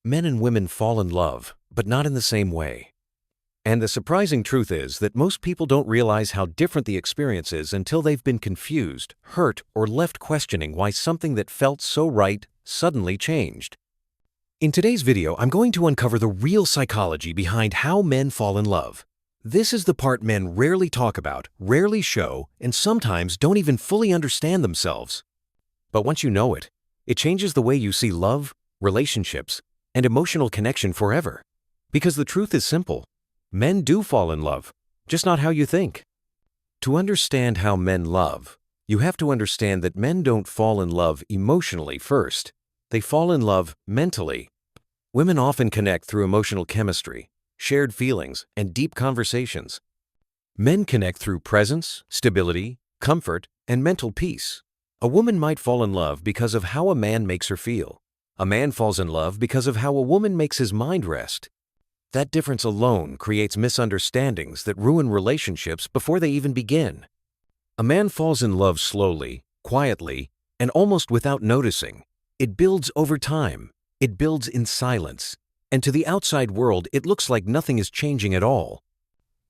Men and women fall in love, but not in the same way. And the surprising truth is that most people don't realize how different the experience is until they've been confused, hurt, or left questioning why something that felt so right suddenly changed. In today's video, I'm going to uncover the real psychology behind how men fall in love. This is the part men rarely talk about, rarely show, and sometimes don't even fully understand themselves. But once you know it, it changes the way you see love, relationships, and emotional connection forever. Because the truth is simple. Men do fall in love, just not how you think. To understand how men love, you have to understand that men don't fall in love emotionally first. They fall in love mentally. Women often connect through emotional chemistry, shared feelings, and deep conversations. Men connect through presence, stability, comfort, and mental peace. A woman might fall in love because of how a man makes her feel. A man falls in love because of how a woman makes his mind rest. That difference alone creates misunderstandings that ruin relationships before they even begin. A man falls in love slowly, quietly, and almost without noticing. It builds over time. It builds in silence. And to the outside world, it looks like nothing is changing at all.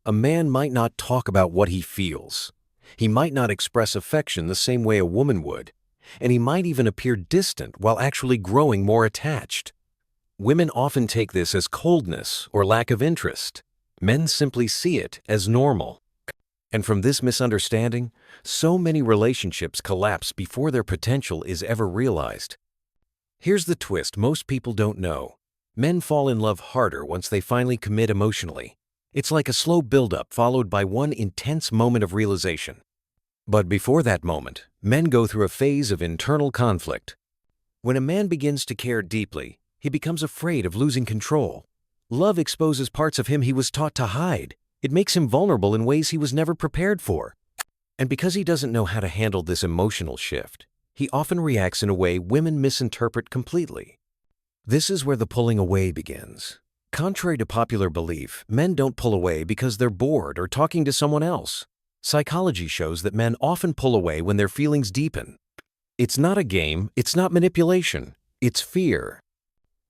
A man might not talk about what he feels. He might not express affection the same way a woman would. And he might even appear distant while actually growing more attached. Women often take this as coldness or lack of interest. Men simply see it as normal. And from this misunderstanding, so many relationships collapse before their potential is ever realized. Here's the twist most people don't know. Men fall in love harder once they finally commit emotionally. It's like a slow buildup followed by one intense moment of realization. But before that moment, men go through a phase of internal conflict. When a man begins to care deeply, he becomes afraid of losing control. Love exposes parts of him he was taught to hide. It makes him vulnerable in ways he was never prepared for. And because he doesn't know how to handle this emotional shift, he often reacts in a way women misinterpret completely. This is where the pulling away begins. Contrary to popular belief, men don't pull away because they're bored or talking to someone else. Psychology shows that men often pull away when their feelings deepen. It's not a game, it's not manipulation, it's fear.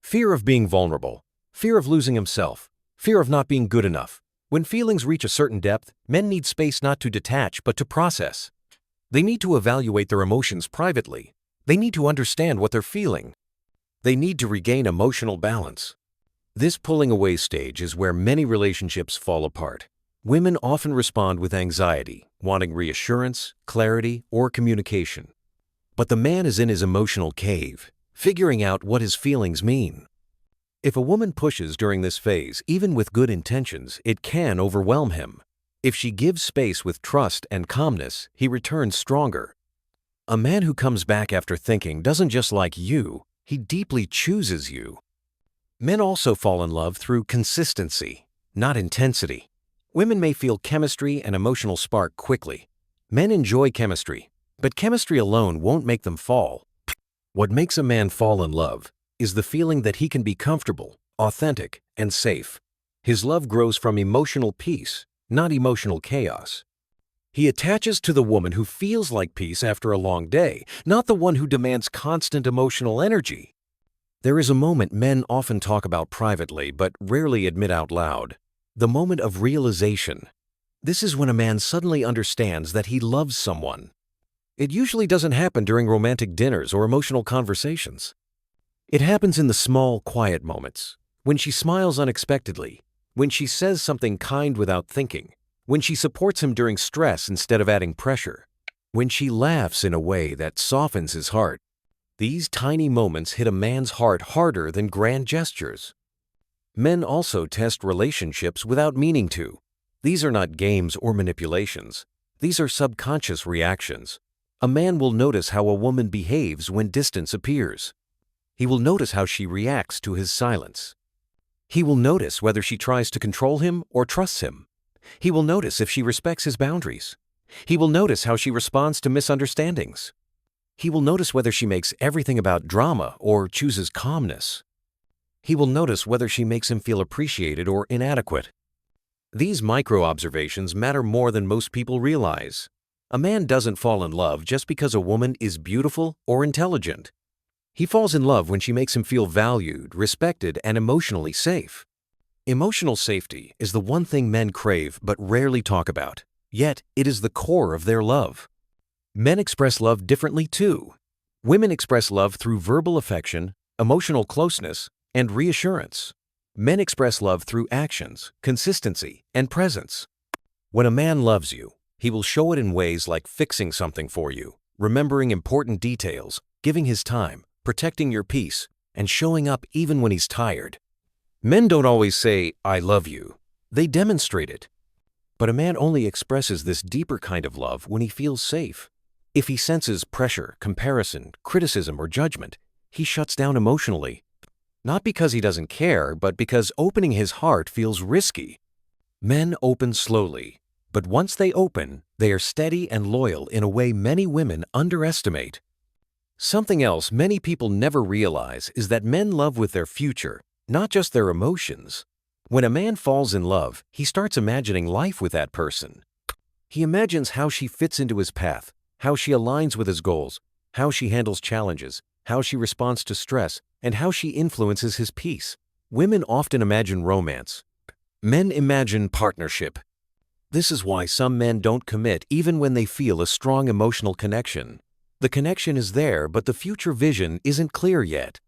Fear of being vulnerable, fear of losing himself, fear of not being good enough. When feelings reach a certain depth, men need space not to detach but to process. They need to evaluate their emotions privately. They need to understand what they're feeling. They need to regain emotional balance. This pulling away stage is where many relationships fall apart. Women often respond with anxiety, wanting reassurance, clarity, or communication. But the man is in his emotional cave, figuring out what his feelings mean. If a woman pushes during this phase, even with good intentions, it can overwhelm him. If she gives space with trust and calmness, he returns stronger. A man who comes back after thinking doesn't just like you, he deeply chooses you. Men also fall in love through consistency, not intensity. Women may feel chemistry and emotional spark quickly. Men enjoy chemistry, but chemistry alone won't make them fall. What makes a man fall in love is the feeling that he can be comfortable, authentic, and safe. His love grows from emotional peace, not emotional chaos. He attaches to the woman who feels like peace after a long day, not the one who demands constant emotional energy. There is a moment men often talk about privately but rarely admit out loud. The moment of realization. This is when a man suddenly understands that he loves someone. It usually doesn't happen during romantic dinners or emotional conversations. It happens in the small, quiet moments. When she smiles unexpectedly, when she says something kind without thinking, when she supports him during stress instead of adding pressure, when she laughs in a way that softens his heart. These tiny moments hit a man's heart harder than grand gestures. Men also test relationships without meaning to. These are not games or manipulations. These are subconscious reactions. A man will notice how a woman behaves when distance appears. He will notice how she reacts to his silence. He will notice whether she tries to control him or trusts him. He will notice if she respects his boundaries. He will notice how she responds to misunderstandings. He will notice whether she makes everything about drama or chooses calmness. He will notice whether she makes him feel appreciated or inadequate. These micro-observations matter more than most people realize. A man doesn't fall in love just because a woman is beautiful or intelligent. He falls in love when she makes him feel valued, respected, and emotionally safe. Emotional safety is the one thing men crave but rarely talk about, yet it is the core of their love. Men express love differently too. Women express love through verbal affection, emotional closeness, and reassurance. Men express love through actions, consistency, and presence. When a man loves you, he will show it in ways like fixing something for you, remembering important details, giving his time, protecting your peace, and showing up even when he's tired. Men don't always say, "I love you." They demonstrate it. But a man only expresses this deeper kind of love when he feels safe. If he senses pressure, comparison, criticism, or judgment, he shuts down emotionally. Not because he doesn't care, but because opening his heart feels risky. Men open slowly, but once they open, they are steady and loyal in a way many women underestimate. Something else many people never realize is that men love with their future, not just their emotions. When a man falls in love, he starts imagining life with that person. He imagines how she fits into his path, how she aligns with his goals, how she handles challenges, how she responds to stress, and how she influences his peace. Women often imagine romance. Men imagine partnership. This is why some men don't commit even when they feel a strong emotional connection. The connection is there, but the future vision isn't clear yet.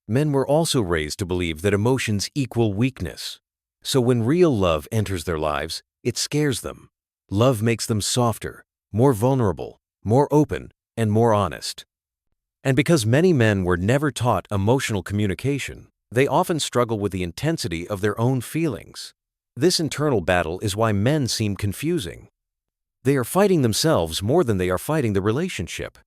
Men were also raised to believe that emotions equal weakness. So when real love enters their lives, it scares them. Love makes them softer, more vulnerable, more open, and more honest. And because many men were never taught emotional communication, they often struggle with the intensity of their own feelings. This internal battle is why men seem confusing. They are fighting themselves more than they are fighting the relationship.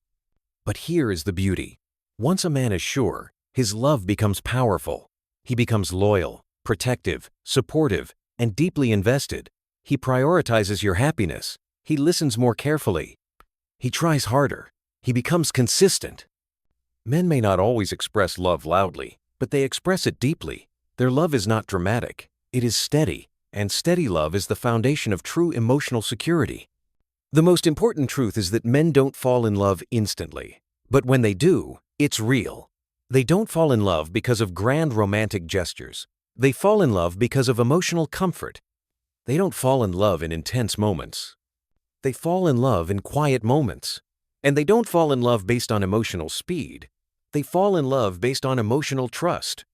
But here is the beauty. Once a man is sure, his love becomes powerful. He becomes loyal, protective, supportive, and deeply invested. He prioritizes your happiness. He listens more carefully. He tries harder. He becomes consistent. Men may not always express love loudly, but they express it deeply. Their love is not dramatic. It is steady, and steady love is the foundation of true emotional security. The most important truth is that men don't fall in love instantly. But when they do, it's real. They don't fall in love because of grand romantic gestures. They fall in love because of emotional comfort. They don't fall in love in intense moments. They fall in love in quiet moments. And they don't fall in love based on emotional speed. They fall in love based on emotional trust.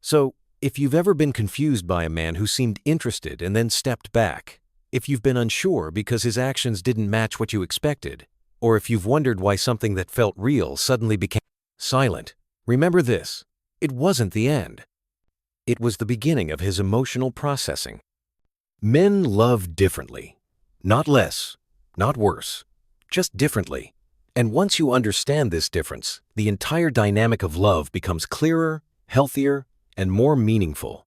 So, if you've ever been confused by a man who seemed interested and then stepped back, if you've been unsure because his actions didn't match what you expected, or if you've wondered why something that felt real suddenly became silent, remember this: it wasn't the end. It was the beginning of his emotional processing. Men love differently. Not less, not worse, just differently. And once you understand this difference, the entire dynamic of love becomes clearer, healthier, and more meaningful.